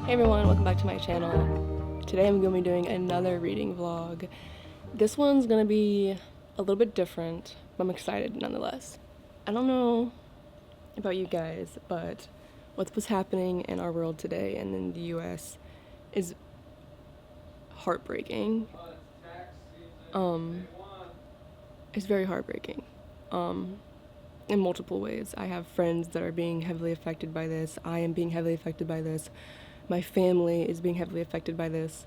Hey everyone, welcome back to my channel. Today I'm going to be doing another reading vlog. This one's going to be a little bit different, but I'm excited nonetheless. I don't know about you guys, but what's happening in our world today and in the US is heartbreaking. It's very heartbreaking. In multiple ways. I have friends that are being heavily affected by this. I am being heavily affected by this. My family is being heavily affected by this,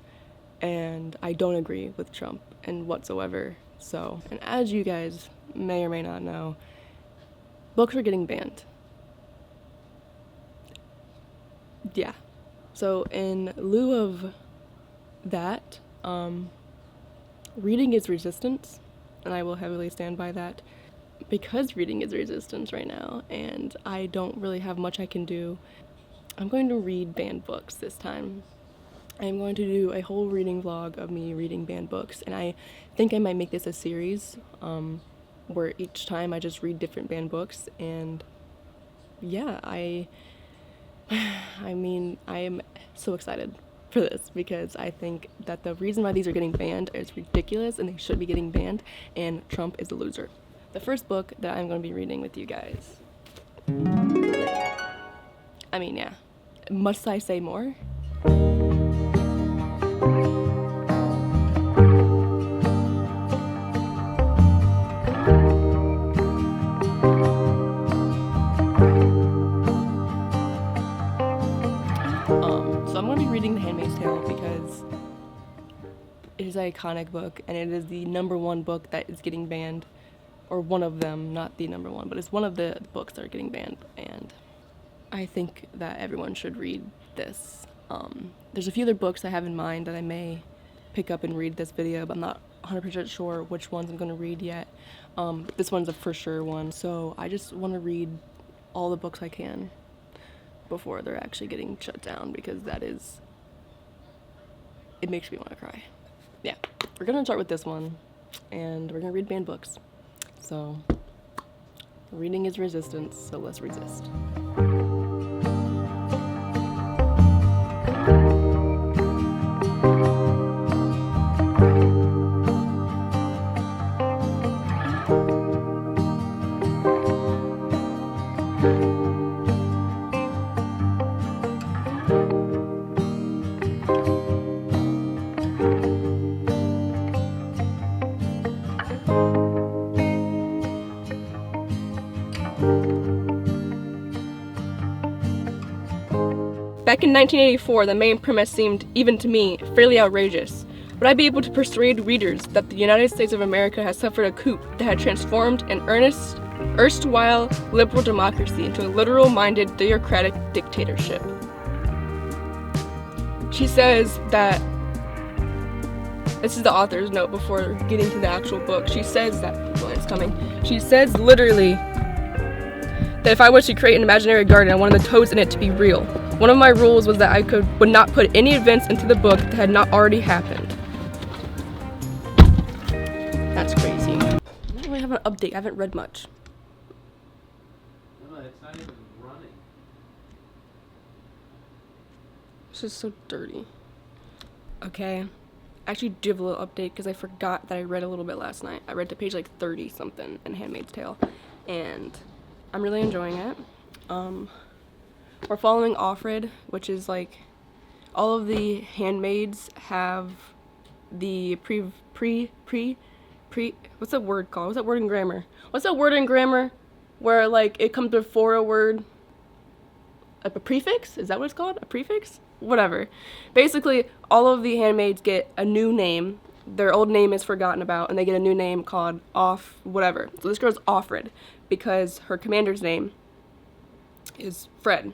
and I don't agree with Trump and whatsoever. So, and as you guys may or may not know, books are getting banned. Yeah. So in lieu of that, reading is resistance, and I will heavily stand by that, because reading is resistance right now, and I don't really have much I can do. I'm going to read banned books this time. I'm going to do a whole reading vlog of me reading banned books, and I think I might make this a series where each time I just read different banned books. And yeah, I mean, I am so excited for this because I think that the reason why these are getting banned is ridiculous and they should be getting banned, and Trump is a loser. The first book that I'm going to be reading with you guys, I mean, yeah. Must I say more? So I'm going to be reading The Handmaid's Tale because it is an iconic book, and it is the #1 book that is getting banned. Or one of them, not the #1, but it's one of the books that are getting banned, and I think that everyone should read this. There's a few other books I have in mind that I may pick up and read this video, but I'm not 100% sure which ones I'm going to read yet. This one's a for sure one, so I just want to read all the books I can before they're actually getting shut down, because it makes me want to cry. Yeah, we're going to start with this one, and we're going to read banned books. So, reading is resistance, so let's resist. Back in 1984, the main premise seemed, even to me, fairly outrageous. Would I be able to persuade readers that the United States of America has suffered a coup that had transformed an erstwhile liberal democracy into a literal-minded theocratic dictatorship? She says that, this is the author's note before getting to the actual book, she says that, well, it's coming, she says literally that if I was to create an imaginary garden, I wanted the toads in it to be real. One of my rules was that I would not put any events into the book that had not already happened. That's crazy. I don't really have an update. I haven't read much. No, it's not even running. This is so dirty. Okay. I actually do have a little update because I forgot that I read a little bit last night. I read to page like 30 something in Handmaid's Tale, and I'm really enjoying it. We're following Offred, which is like all of the handmaids have the what's that word called? What's that word in grammar? What's that word in grammar where like it comes before a word? A prefix? Is that what it's called? A prefix? Whatever. Basically, all of the handmaids get a new name. Their old name is forgotten about, and they get a new name called whatever. So this girl's Offred because her commander's name is Fred.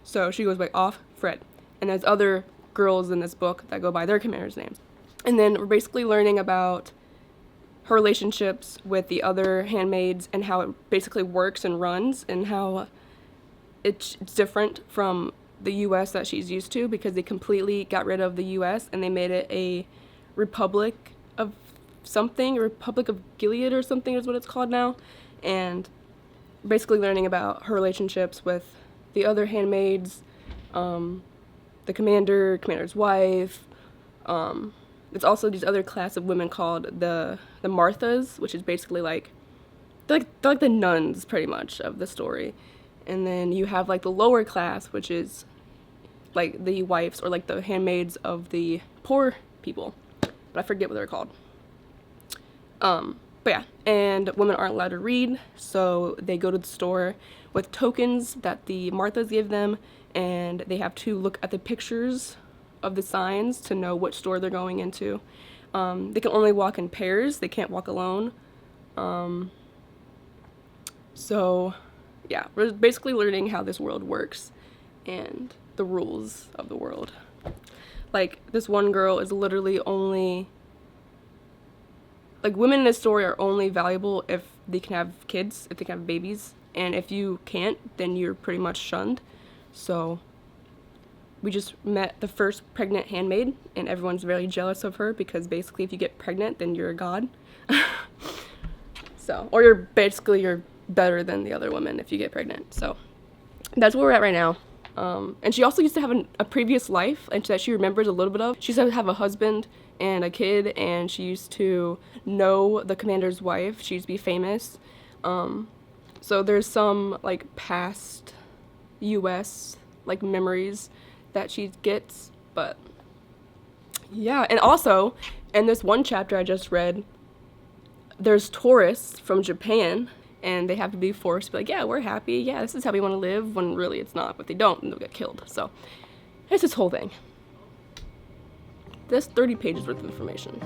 So she goes by Fred. And there's other girls in this book that go by their commander's names. And then we're basically learning about her relationships with the other handmaids and how it basically works and runs, and how it's different from the US that she's used to, because they completely got rid of the US and they made it a republic of something, a Republic of Gilead or something is what it's called now. And basically learning about her relationships with the other handmaids, the the commander's wife. It's also these other class of women called the Marthas, which is basically like they're like the nuns pretty much of the story. And then you have like the lower class, which is like the wives or like the handmaids of the poor people, but I forget what they're called. But yeah, and women aren't allowed to read, so they go to the store with tokens that the Marthas give them, and they have to look at the pictures of the signs to know which store they're going into. They can only walk in pairs, they can't walk alone. So yeah, we're basically learning how this world works and the rules of the world. Like, this one girl is literally only, like, women in this story are only valuable if they can have kids, if they can have babies, and if you can't, then you're pretty much shunned. So we just met the first pregnant handmaid, and everyone's very jealous of her because basically if you get pregnant, then you're a god. So, or you're better than the other women if you get pregnant. So that's where we're at right now. And she also used to have a previous life and that she remembers a little bit of. She used to have a husband and a kid, and she used to know the commander's wife. She used to be famous. So there's some like past US like memories that she gets, but yeah. And also in this one chapter I just read, there's tourists from Japan, and they have to be forced to be like, yeah, we're happy, yeah, this is how we want to live, when really it's not. But if they don't, then they'll get killed. So it's this whole thing. That's 30 pages worth of information.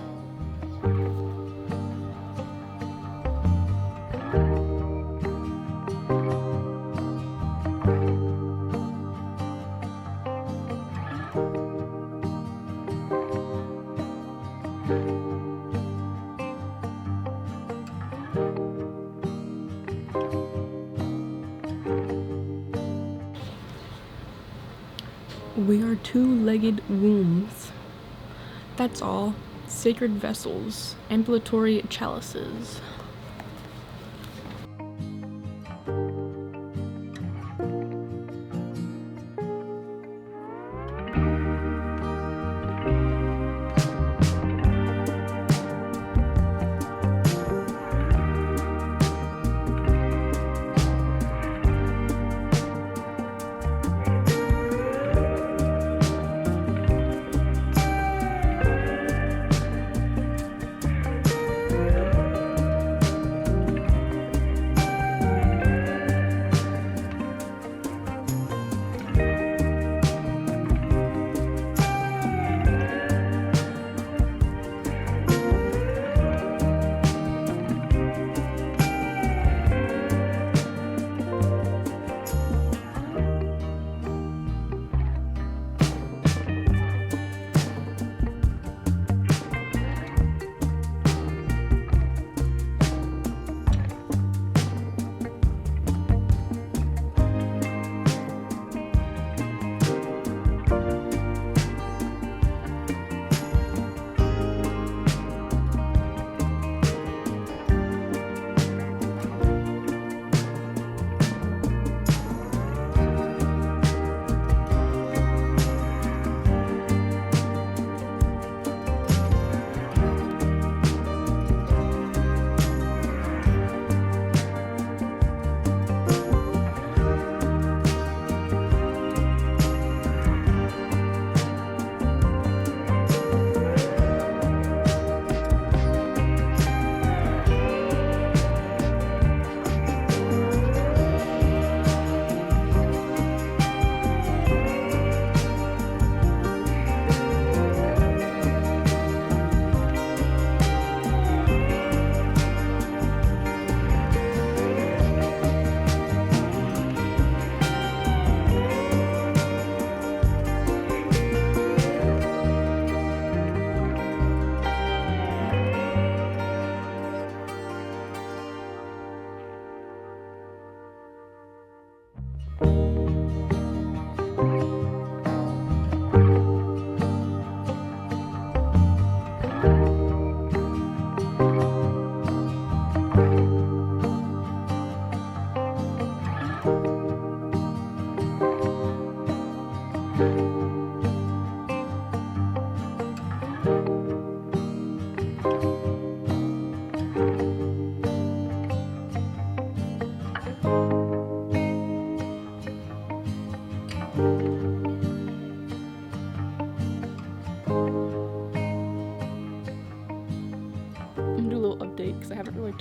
We are two-legged wombs. That's all. Sacred vessels. Ambulatory chalices.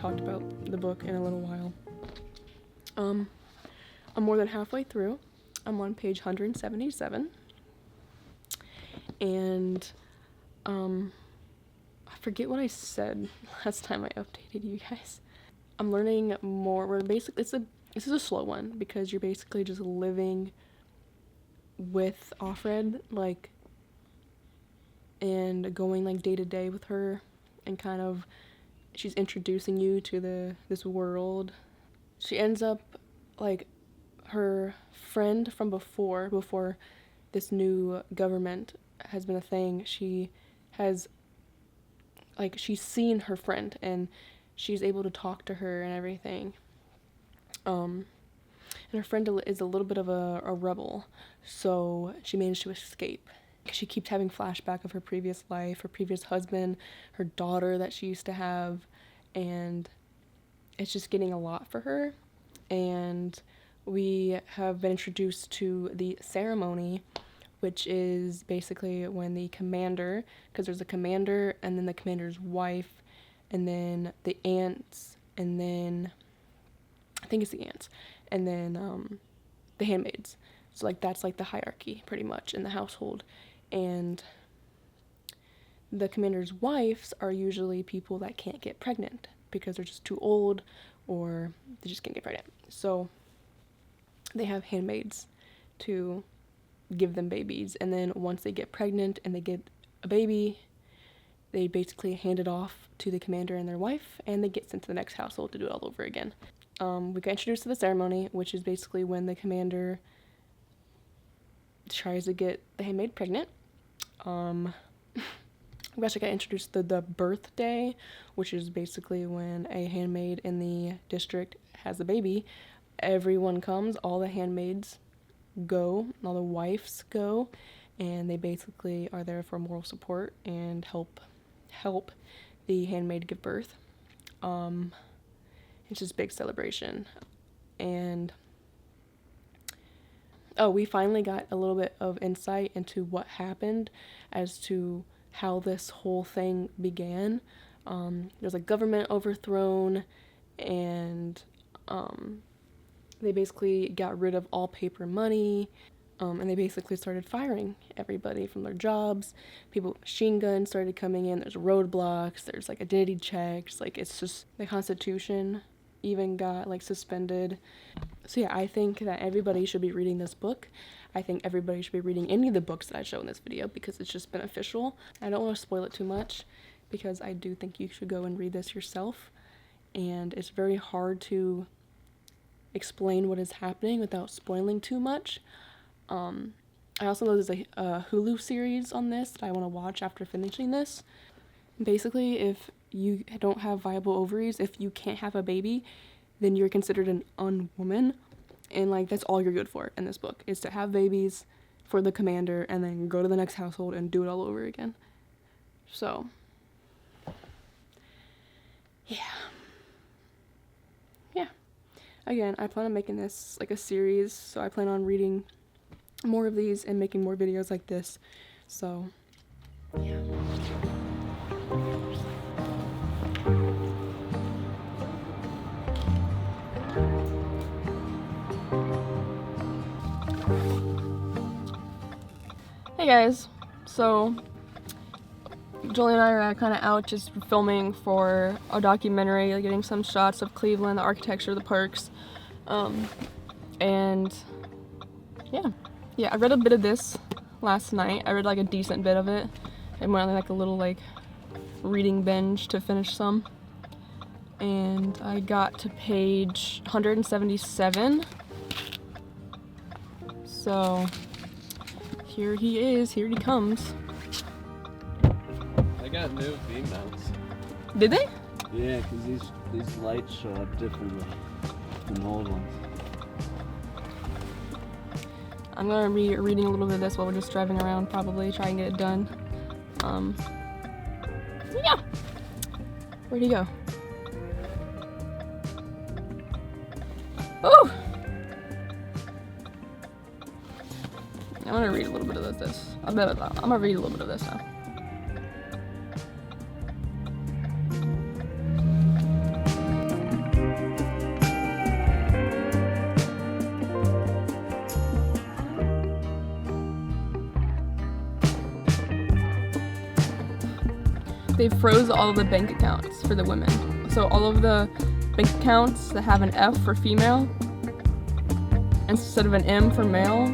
talked about the book in a little while. I'm more than halfway through. I'm on page 177. And I forget what I said last time I updated you guys. I'm learning more. We're basically this is a slow one because you're basically just living with Offred, like, and going like day to day with her, and kind of she's introducing you to this world. She ends up like her friend from before this new government has been a thing. She's seen her friend and she's able to talk to her and everything. And her friend is a little bit of a rebel, so she managed to escape. She keeps having flashback of her previous life, her previous husband, her daughter that she used to have, and it's just getting a lot for her. And we have been introduced to the ceremony, which is basically when the commander, because there's a commander and then the commander's wife and then the aunts and then I think it's the aunts and then the handmaids. So like that's like the hierarchy pretty much in the household. And the commander's wives are usually people that can't get pregnant because they're just too old or they just can't get pregnant. So they have handmaids to give them babies, and then once they get pregnant and they get a baby, they basically hand it off to the commander and their wife, and they get sent to the next household to do it all over again. We got introduced to the ceremony, which is basically when the commander tries to get the handmaid pregnant. We actually got introduced to the birthday, which is basically when a handmaid in the district has a baby. Everyone comes, all the handmaids go, all the wives go, and they basically are there for moral support and help the handmaid give birth. It's just a big celebration. And we finally got a little bit of insight into what happened as to how this whole thing began. There's a government overthrown, and they basically got rid of all paper money, and they basically started firing everybody from their jobs. People with machine guns started coming in. There's roadblocks. There's like identity checks. Like it's just the Constitution even got like suspended. So yeah, I think that everybody should be reading this book. I think everybody should be reading any of the books that I show in this video because it's just beneficial. I don't want to spoil it too much because I do think you should go and read this yourself. And it's very hard to explain what is happening without spoiling too much. I also know there's a Hulu series on this that I want to watch after finishing this. Basically, if you don't have viable ovaries, if you can't have a baby, then you're considered an unwoman, and like that's all you're good for in this book is to have babies for the commander and then go to the next household and do it all over again. So yeah, again, I plan on making this like a series, so I plan on reading more of these and making more videos like this. So yeah. Hey guys, so Julie and I are kind of out just filming for a documentary, like getting some shots of Cleveland, the architecture, the parks, and yeah, I read a bit of this last night. I read like a decent bit of it. I went on like a little like reading binge to finish some, and I got to page 177. So here he is, here he comes. They got new V-mounts. Did they? Yeah, because these lights show up differently than the old ones. I'm gonna be reading a little bit of this while we're just driving around, probably try and get it done. Yeah. Where'd he go? Oh! I'm gonna read a little bit of this. I'm gonna read a little bit of this now. they froze all of the bank accounts for the women. So all of the bank accounts that have an F for female instead of an M for male,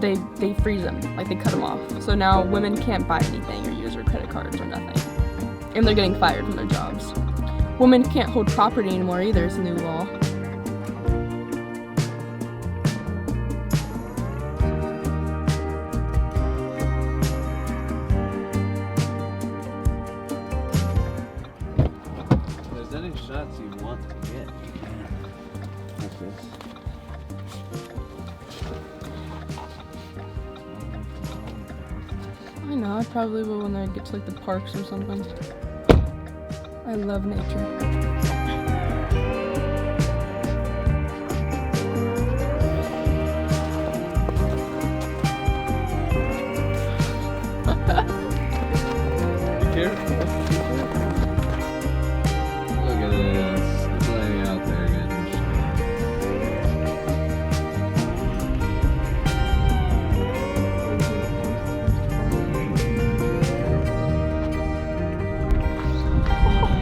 they freeze them, like they cut them off. So now women can't buy anything or use their credit cards or nothing. And they're getting fired from their jobs. Women can't hold property anymore either, it's a new law. If there's any shots you want to get, like this. I know, I probably will when I get to like the parks or something. I love nature. Be careful. Look at this. This lady out there getting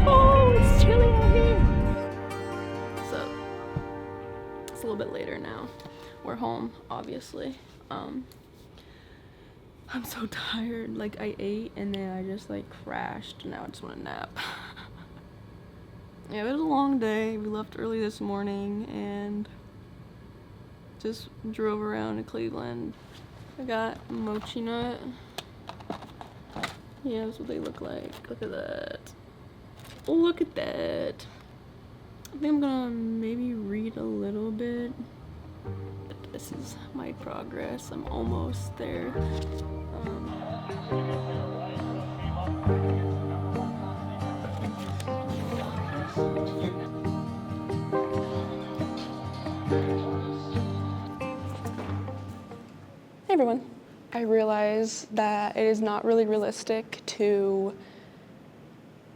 Oh, it's chilly out here. So, it's a little bit later now. We're home, obviously. I'm so tired. Like, I ate and then I just like crashed. Now I just want to nap. Yeah, it was a long day. We left early this morning and just drove around to Cleveland. I got mochi nut. Yeah, that's what they look like. Look at that. Oh, look at that. I think I'm gonna maybe read a little bit. But this is my progress. I'm almost there. Hey everyone. I realize that it is not really realistic to,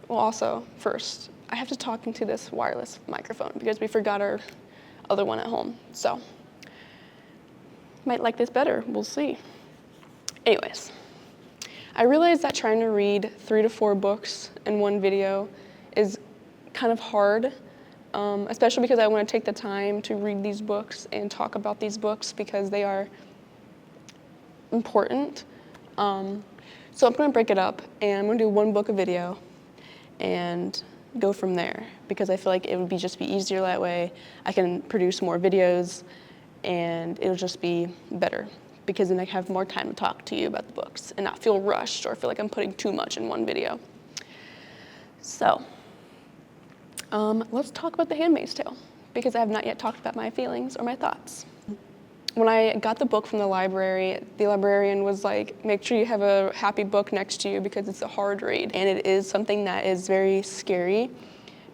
well, also, first, I have to talk into this wireless microphone because we forgot our other one at home. So, might like this better, we'll see. Anyways, I realize that trying to read 3 to 4 books in one video is kind of hard, especially because I want to take the time to read these books and talk about these books because they are important. So I'm going to break it up and I'm going to do 1 book a video and go from there because I feel like it would just be easier that way. I can produce more videos and it'll just be better because then I have more time to talk to you about the books and not feel rushed or feel like I'm putting too much in one video. So, let's talk about The Handmaid's Tale because I have not yet talked about my feelings or my thoughts. When I got the book from the librarian was like, make sure you have a happy book next to you because it's a hard read. And it is something that is very scary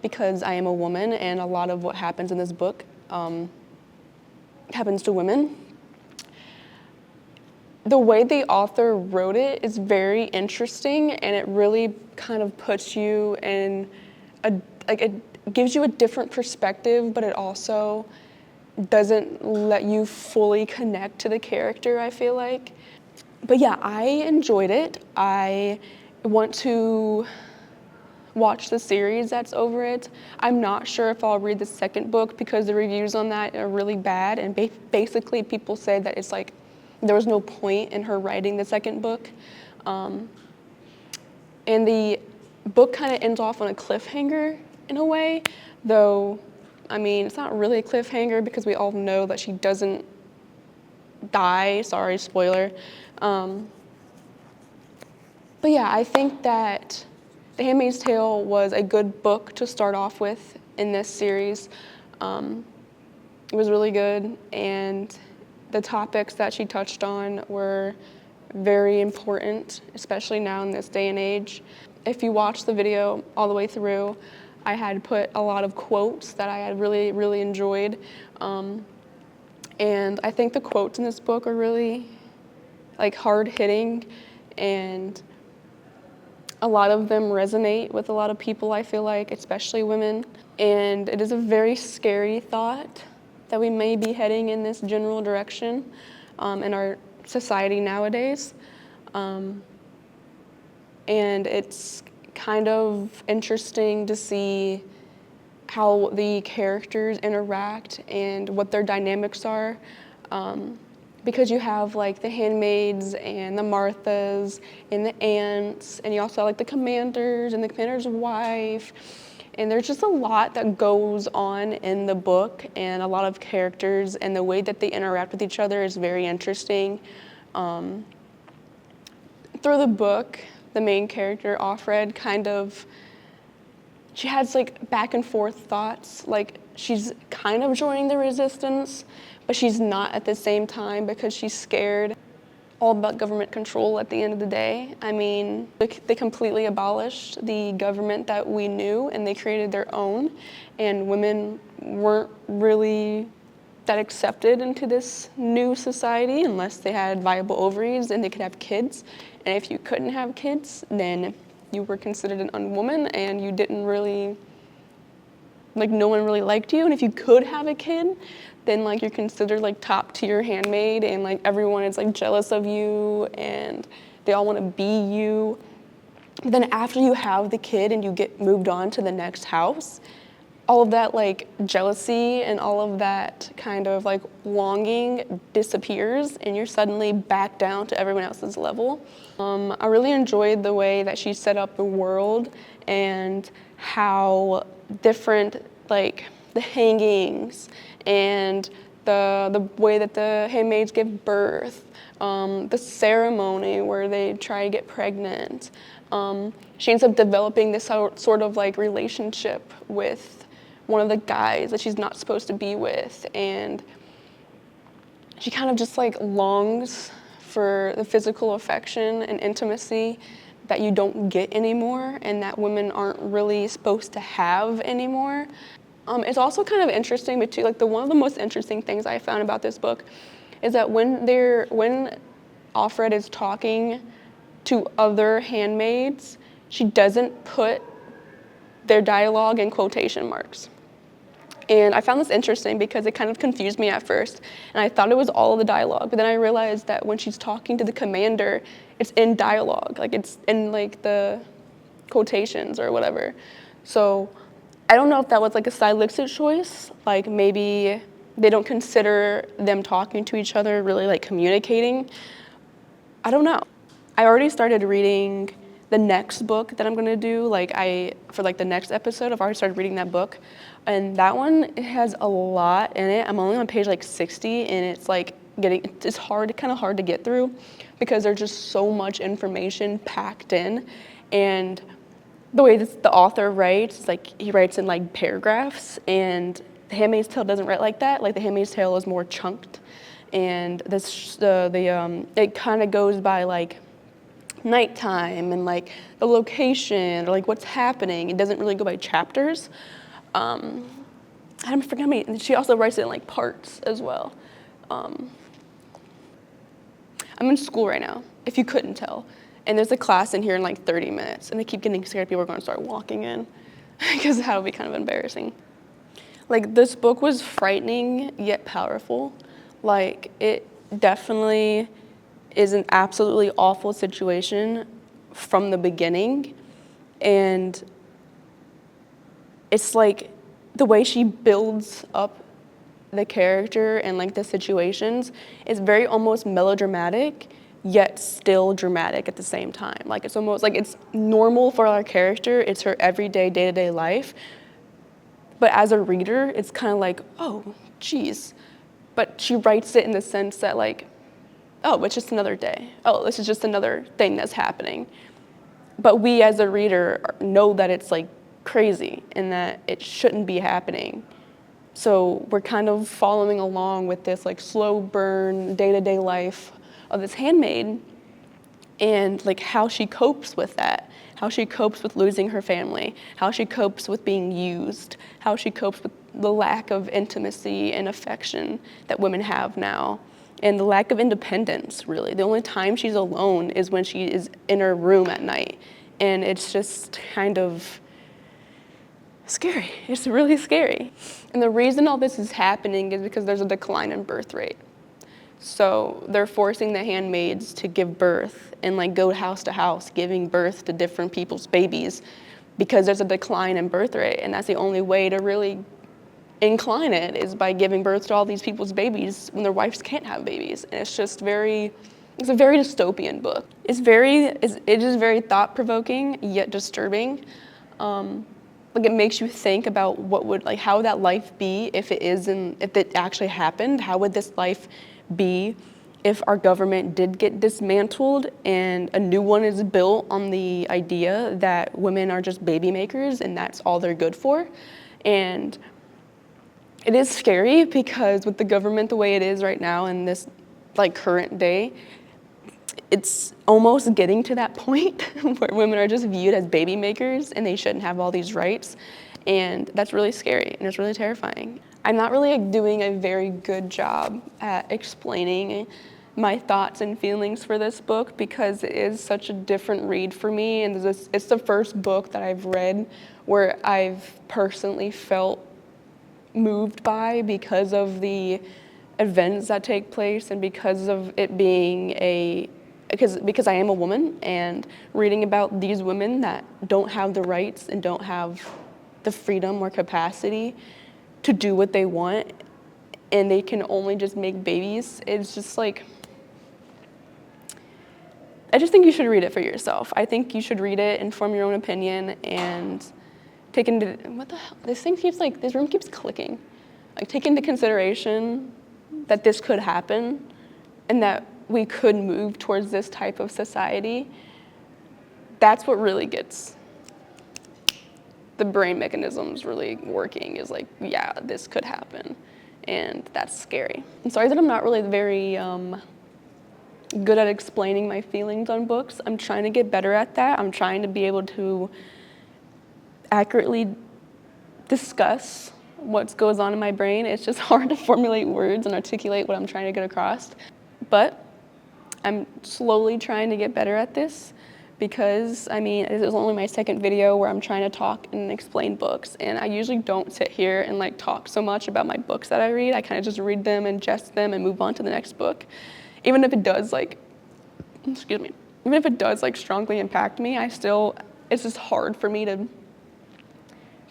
because I am a woman and a lot of what happens in this book happens to women. The way the author wrote it is very interesting and it really kind of puts you in it gives you a different perspective, but it also doesn't let you fully connect to the character, I feel like. But yeah, I enjoyed it. I want to watch the series that's over it. I'm not sure if I'll read the second book because the reviews on that are really bad, and basically people say that it's like there was no point in her writing the second book. And the book kind of ends off on a cliffhanger in a way, though I mean, it's not really a cliffhanger because we all know that she doesn't die. Sorry, spoiler. But yeah, I think that The Handmaid's Tale was a good book to start off with in this series. It was really good, and the topics that she touched on were very important, especially now in this day and age. If you watch the video all the way through, I had put a lot of quotes that I had really, really enjoyed. And I think the quotes in this book are really like hard-hitting, and a lot of them resonate with a lot of people, I feel like, especially women. And it is a very scary thought that we may be heading in this general direction in our society nowadays. And it's kind of interesting to see how the characters interact and what their dynamics are. Because you have like the handmaids and the Marthas and the aunts, and you also have like the commanders and the commander's wife. And there's just a lot that goes on in the book and a lot of characters, and the way that they interact with each other is very interesting. Through the book, the main character, Offred, she has like back and forth thoughts. Like she's kind of joining the resistance, but she's not at the same time because she's scared. All about government control at the end of the day. I mean, they completely abolished the government that we knew, and they created their own, and women weren't really that accepted into this new society unless they had viable ovaries and they could have kids. And if you couldn't have kids, then you were considered an unwoman, and you didn't really, like, no one really liked you. And if you could have a kid, then like you're considered like top tier handmaid, and like everyone is like jealous of you and they all want to be you. But then after you have the kid and you get moved on to the next house, all of that like jealousy and all of that kind of like longing disappears, and you're suddenly back down to everyone else's level. I really enjoyed the way that she set up the world and how different, like the hangings and the way that the handmaids give birth, the ceremony where they try to get pregnant. She ends up developing this sort of like relationship with one of the guys that she's not supposed to be with, and she kind of just like longs for the physical affection and intimacy that you don't get anymore and that women aren't really supposed to have anymore. It's also kind of interesting, but too, like one of the most interesting things I found about this book is that when Offred is talking to other handmaids, she doesn't put their dialogue in quotation marks. And I found this interesting because it kind of confused me at first, and I thought it was all of the dialogue, but then I realized that when she's talking to the commander, it's in dialogue, like it's in like the quotations or whatever. So I don't know if that was like a stylistic choice, like maybe they don't consider them talking to each other really like communicating. I don't know. I already started reading the next book that I'm gonna do, for the next episode, I've already started reading that book. And that one, it has a lot in it. I'm only on page like 60, and it's like it's kind of hard to get through because there's just so much information packed in. And the way that the author writes, it's like he writes in like paragraphs, and The Handmaid's Tale doesn't write like that. Like The Handmaid's Tale is more chunked, and it kind of goes by like nighttime and like the location or like what's happening. It doesn't really go by chapters. I don't forget me. She also writes it in like parts as well. I'm in school right now, if you couldn't tell. And there's a class in here in like 30 minutes, and they keep getting scared people are going to start walking in because that would be kind of embarrassing. Like, this book was frightening yet powerful. Like, it definitely is an absolutely awful situation from the beginning, and it's like the way she builds up the character and like the situations is very almost melodramatic, yet still dramatic at the same time. Like, it's almost like it's normal for our character, it's her everyday, day-to-day life, but as a reader, it's kind of like, oh, geez. But she writes it in the sense that like, oh, it's just another day. Oh, this is just another thing that's happening. But we as a reader know that it's like crazy and that it shouldn't be happening. So we're kind of following along with this like slow burn, day-to-day life of this handmaid, and like how she copes with that, how she copes with losing her family, how she copes with being used, how she copes with the lack of intimacy and affection that women have now, and the lack of independence, really. The only time she's alone is when she is in her room at night, and it's just kind of scary. It's really scary. And the reason all this is happening is because there's a decline in birth rate. So they're forcing the handmaids to give birth and like go house to house giving birth to different people's babies because there's a decline in birth rate, and that's the only way to really incline it is by giving birth to all these people's babies when their wives can't have babies. And it's just it's a very dystopian book. It is very thought-provoking yet disturbing. Like it makes you think about how would that life be if it actually happened? How would this life be if our government did get dismantled and a new one is built on the idea that women are just baby makers and that's all they're good for? And it is scary because with the government the way it is right now in this like current day, it's almost getting to that point where women are just viewed as baby makers and they shouldn't have all these rights. And that's really scary and it's really terrifying. I'm not really doing a very good job at explaining my thoughts and feelings for this book because it is such a different read for me, and it's the first book that I've read where I've personally felt moved by because of the events that take place and because of it being because I am a woman, and reading about these women that don't have the rights and don't have the freedom or capacity to do what they want and they can only just make babies, it's just like, I just think you should read it for yourself. I think you should read it and form your own opinion and take into, what the hell, this room keeps clicking. Like take into consideration that this could happen and that we could move towards this type of society. That's what really gets the brain mechanisms really working, is like, yeah, this could happen. And that's scary. I'm sorry that I'm not really very good at explaining my feelings on books. I'm trying to get better at that. I'm trying to be able to accurately discuss what goes on in my brain. It's just hard to formulate words and articulate what I'm trying to get across. But I'm slowly trying to get better at this because, I mean, this is only my second video where I'm trying to talk and explain books, and I usually don't sit here and like talk so much about my books that I read. I kind of just read them, ingest them, and move on to the next book. Even if it does strongly impact me, it's just hard for me to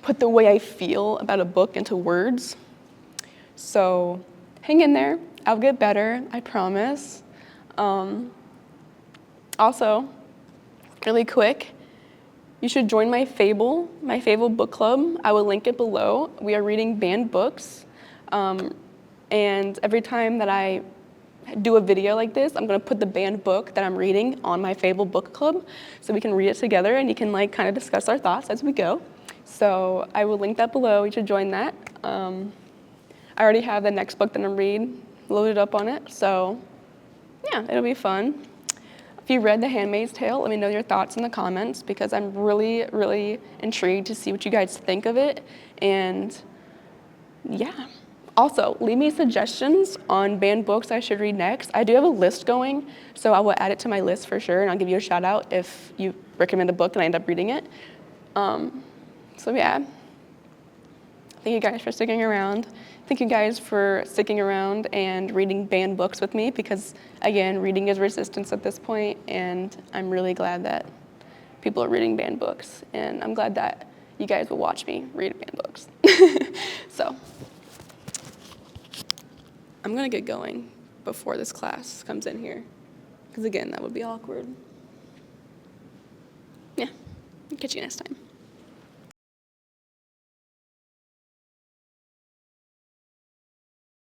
put the way I feel about a book into words. So hang in there, I'll get better, I promise. Also, really quick, you should join my Fable book club. I will link it below. We are reading banned books, and every time that I do a video like this, I'm gonna put the banned book that I'm reading on my Fable book club so we can read it together and you can like kind of discuss our thoughts as we go. So I will link that below, you should join that. I already have the next book that I'm reading loaded up on it, so yeah, it'll be fun. If you read The Handmaid's Tale, let me know your thoughts in the comments because I'm really, really intrigued to see what you guys think of it. And yeah. Also, leave me suggestions on banned books I should read next. I do have a list going, so I will add it to my list for sure, and I'll give you a shout out if you recommend a book and I end up reading it. So yeah, thank you guys for sticking around. Thank you guys for sticking around and reading banned books with me because, again, reading is resistance at this point, and I'm really glad that people are reading banned books, and I'm glad that you guys will watch me read banned books. So I'm gonna get going before this class comes in here, because again, that would be awkward. Yeah, catch you next time.